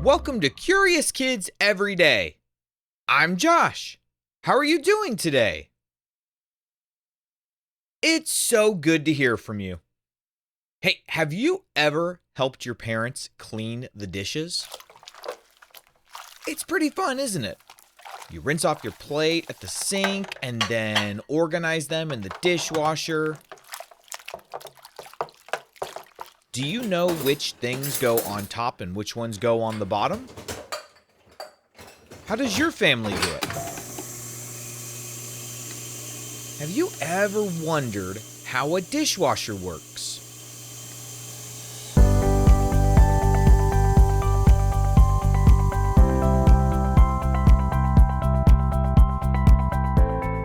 Welcome to Curious Kids Every Day. I'm Josh. How are you doing today? It's so good to hear from you. Hey, have you ever helped your parents clean the dishes? It's pretty fun, isn't it? You rinse off your plate at the sink and then organize them in the dishwasher. Do you know which things go on top and which ones go on the bottom? How does your family do it? Have you ever wondered how a dishwasher works?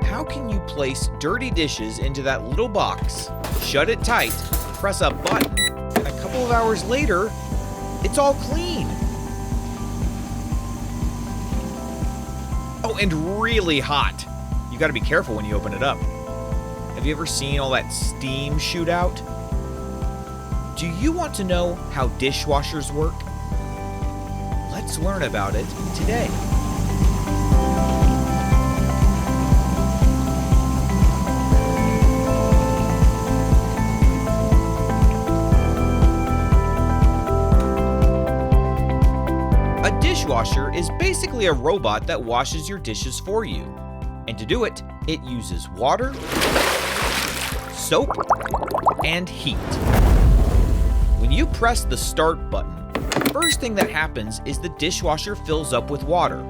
How can you place dirty dishes into that little box, shut it tight, press a button, and a couple of hours later, it's all clean? Oh, and really hot. You gotta be careful when you open it up. Have you ever seen all that steam shoot out? Do you want to know how dishwashers work? Let's learn about it today. A dishwasher is basically a robot that washes your dishes for you. And to do it, it uses water, soap, and heat. When you press the start button, the first thing that happens is the dishwasher fills up with water.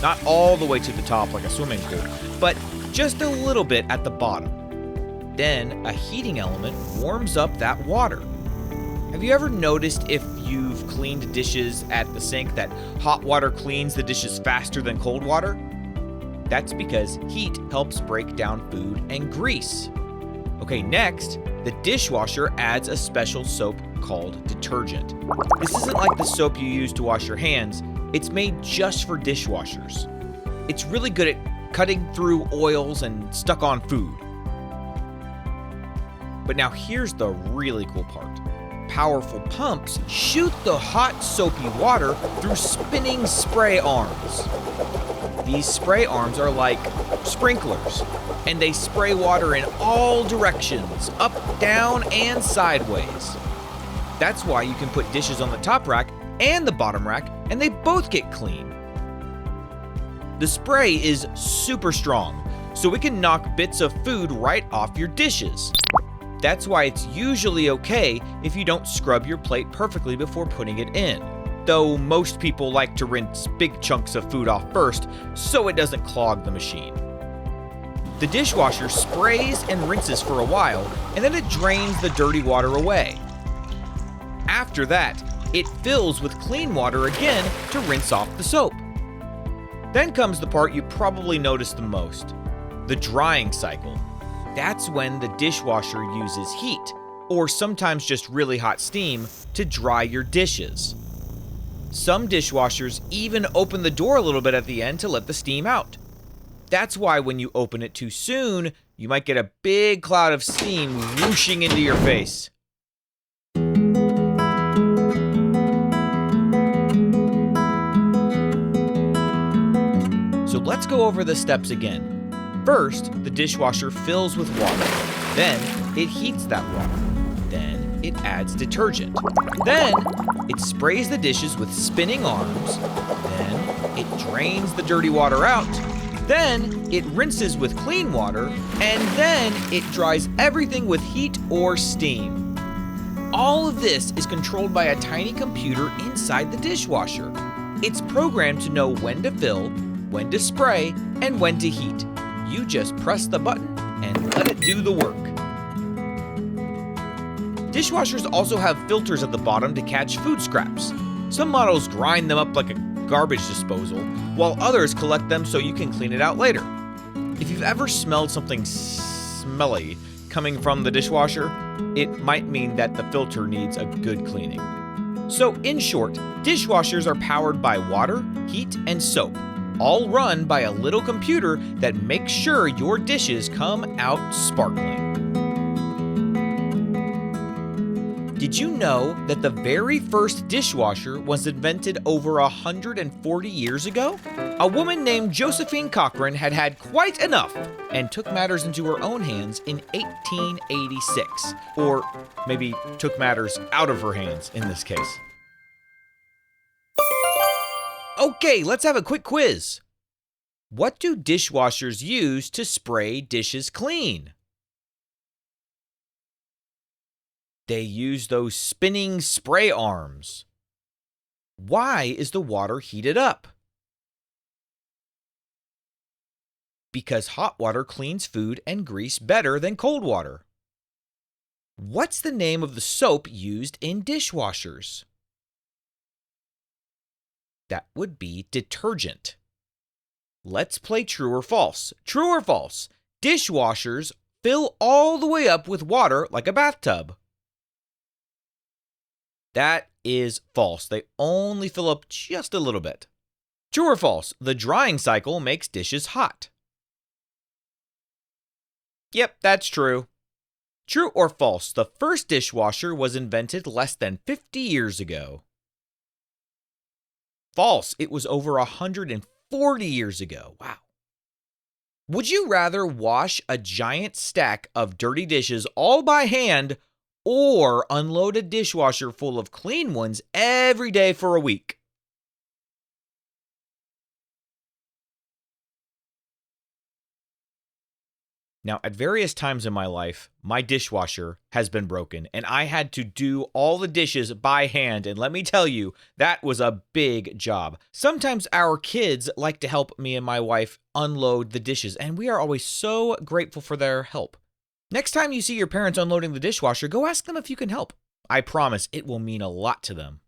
Not all the way to the top like a swimming pool, but just a little bit at the bottom. Then a heating element warms up that water. Have you ever noticed if you've cleaned dishes at the sink that hot water cleans the dishes faster than cold water? That's because heat helps break down food and grease. Okay, next, the dishwasher adds a special soap called detergent. This isn't like the soap you use to wash your hands. It's made just for dishwashers. It's really good at cutting through oils and stuck on food. But now here's the really cool part. Powerful pumps shoot the hot soapy water through spinning spray arms. These spray arms are like sprinklers, and they spray water in all directions, up, down, and sideways. That's why you can put dishes on the top rack and the bottom rack, and they both get clean. The spray is super strong, so it can knock bits of food right off your dishes. That's why it's usually okay if you don't scrub your plate perfectly before putting it in. Though most people like to rinse big chunks of food off first so it doesn't clog the machine. The dishwasher sprays and rinses for a while, and then it drains the dirty water away. After that, it fills with clean water again to rinse off the soap. Then comes the part you probably notice the most, the drying cycle. That's when the dishwasher uses heat, or sometimes just really hot steam, to dry your dishes. Some dishwashers even open the door a little bit at the end to let the steam out. That's why when you open it too soon, you might get a big cloud of steam whooshing into your face. So let's go over the steps again. First, the dishwasher fills with water. Then, it heats that water. Then, it adds detergent. Then, it sprays the dishes with spinning arms. Then, it drains the dirty water out. Then, it rinses with clean water. And then, it dries everything with heat or steam. All of this is controlled by a tiny computer inside the dishwasher. It's programmed to know when to fill, when to spray, and when to heat. You just press the button and let it do the work. Dishwashers also have filters at the bottom to catch food scraps. Some models grind them up like a garbage disposal, while others collect them so you can clean it out later. If you've ever smelled something smelly coming from the dishwasher, it might mean that the filter needs a good cleaning. So in short, dishwashers are powered by water, heat, and soap, all run by a little computer that makes sure your dishes come out sparkling. Did you know that the very first dishwasher was invented over 140 years ago? A woman named Josephine Cochran had had quite enough and took matters into her own hands in 1886. Or maybe took matters out of her hands in this case. Okay, let's have a quick quiz. What do dishwashers use to spray dishes clean? They use those spinning spray arms. Why is the water heated up? Because hot water cleans food and grease better than cold water. What's the name of the soap used in dishwashers? That would be detergent. Let's play true or false. True or false? Dishwashers fill all the way up with water like a bathtub. That is false. They only fill up just a little bit. True or false? The drying cycle makes dishes hot. Yep, that's true. True or false? The first dishwasher was invented less than 50 years ago. False. It was over 140 years ago. Wow. Would you rather wash a giant stack of dirty dishes all by hand or unload a dishwasher full of clean ones every day for a week? Now, at various times in my life, my dishwasher has been broken, and I had to do all the dishes by hand, and let me tell you, that was a big job. Sometimes our kids like to help me and my wife unload the dishes, and we are always so grateful for their help. Next time you see your parents unloading the dishwasher, go ask them if you can help. I promise it will mean a lot to them.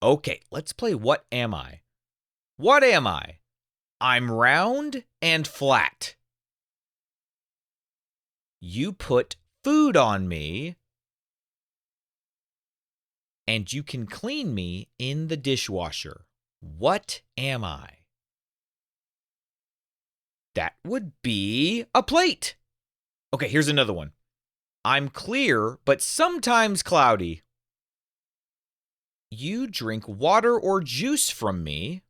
Okay, let's play What Am I? What am I? I'm round and flat. You put food on me, and you can clean me in the dishwasher. What am I? That would be a plate. Okay, here's another one. I'm clear, but sometimes cloudy. You drink water or juice from me.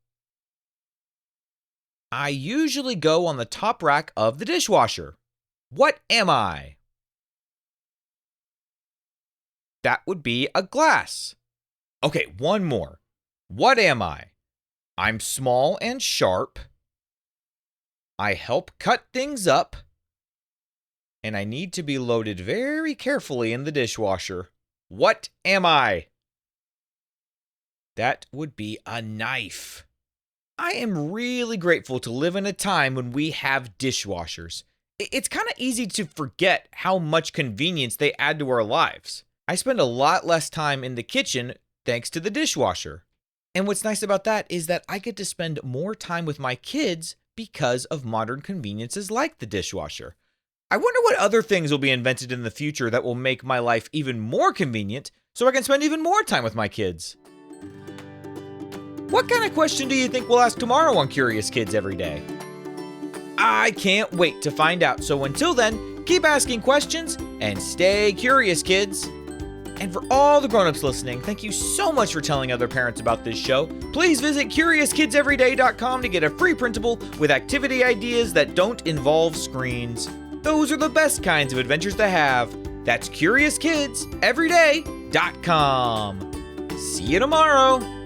I usually go on the top rack of the dishwasher. What am I? That would be a glass. Okay, one more. What am I? I'm small and sharp. I help cut things up. And I need to be loaded very carefully in the dishwasher. What am I? That would be a knife. I am really grateful to live in a time when we have dishwashers. It's kind of easy to forget how much convenience they add to our lives. I spend a lot less time in the kitchen thanks to the dishwasher. And what's nice about that is that I get to spend more time with my kids because of modern conveniences like the dishwasher. I wonder what other things will be invented in the future that will make my life even more convenient so I can spend even more time with my kids. What kind of question do you think we'll ask tomorrow on Curious Kids Every Day? I can't wait to find out. So until then, keep asking questions and stay curious, kids. And for all the grown-ups listening, thank you so much for telling other parents about this show. Please visit CuriousEveryday.com to get a free printable with activity ideas that don't involve screens. Those are the best kinds of adventures to have. That's CuriousKidsEveryday.com. See you tomorrow.